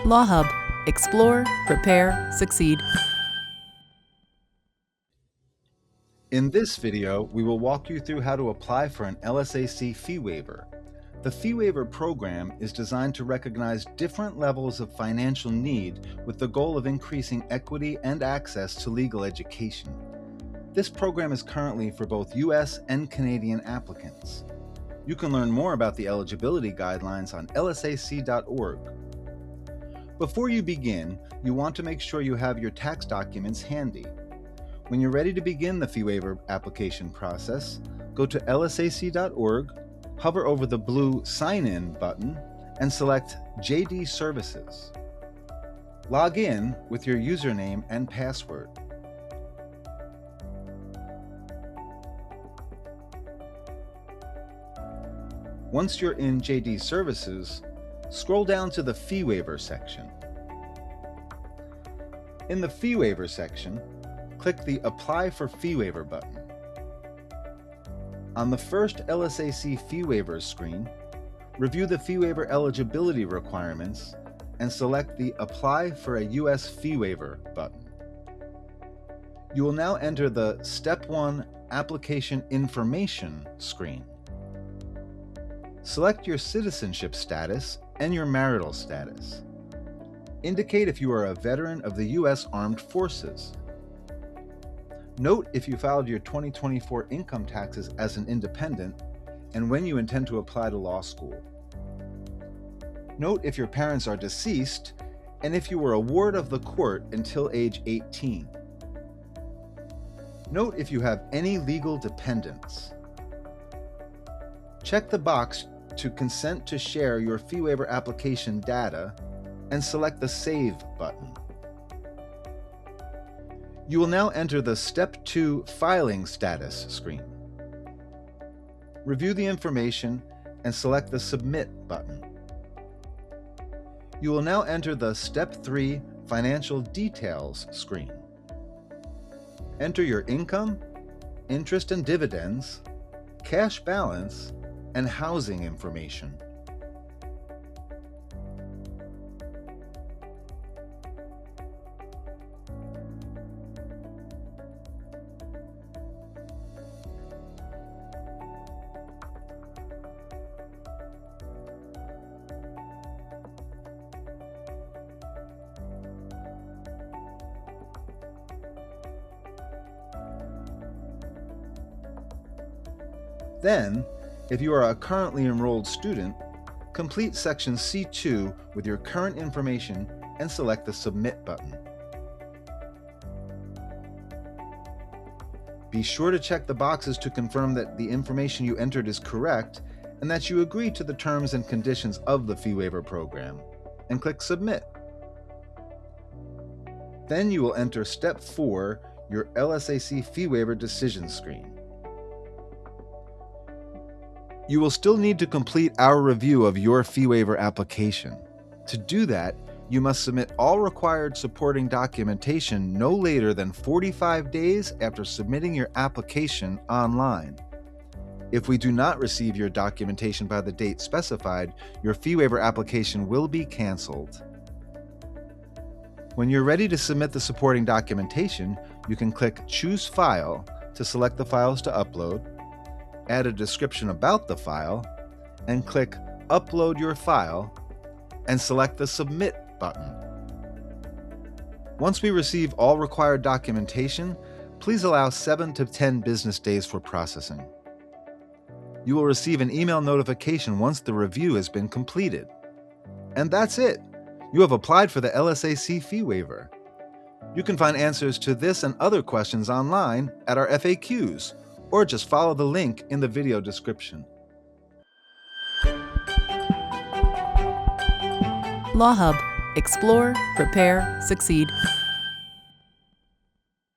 Law Hub. Explore, prepare, succeed. In this video, we will walk you through how to apply for an LSAC fee waiver. The Fee Waiver Program is designed to recognize different levels of financial need with the goal of increasing equity and access to legal education. This program is currently for both U.S. and Canadian applicants. You can learn more about the eligibility guidelines on lsac.org. Before you begin, you want to make sure you have your tax documents handy. When you're ready to begin the fee waiver application process, go to lsac.org, hover over the blue Sign In button, and select JD Services. Log in with your username and password. Once you're in JD Services, scroll down to the Fee Waiver section. In the Fee Waiver section, click the Apply for Fee Waiver button. On the first LSAC Fee Waivers screen, review the fee waiver eligibility requirements and select the Apply for a U.S. Fee Waiver button. You will now enter the Step 1 Application Information screen. Select your citizenship status and your marital status. Indicate if you are a veteran of the U.S. Armed Forces. Note if you filed your 2024 income taxes as an independent and when you intend to apply to law school. Note if your parents are deceased and if you were a ward of the court until age 18. Note if you have any legal dependents. Check the box to consent to share your fee waiver application data and select the Save button. You will now enter the Step 2 Filing Status screen. Review the information and select the Submit button. You will now enter the Step 3 Financial Details screen. Enter your income, interest and dividends, cash balance, and housing information. Then, if you are a currently enrolled student, complete section C2 with your current information and select the Submit button. Be sure to check the boxes to confirm that the information you entered is correct and that you agree to the terms and conditions of the Fee Waiver Program, and click Submit. Then you will enter Step 4, your LSAC Fee Waiver Decision screen. You will still need to complete our review of your fee waiver application. To do that, you must submit all required supporting documentation no later than 45 days after submitting your application online. If we do not receive your documentation by the date specified, your fee waiver application will be canceled. When you're ready to submit the supporting documentation, you can click Choose File to select the files to upload, add a description about the file, and click Upload Your File, and select the Submit button. Once we receive all required documentation, please allow 7 to 10 business days for processing. You will receive an email notification once the review has been completed. And that's it! You have applied for the LSAC fee waiver. You can find answers to this and other questions online at our FAQs, or just follow the link in the video description. Law Hub. Explore, prepare, succeed.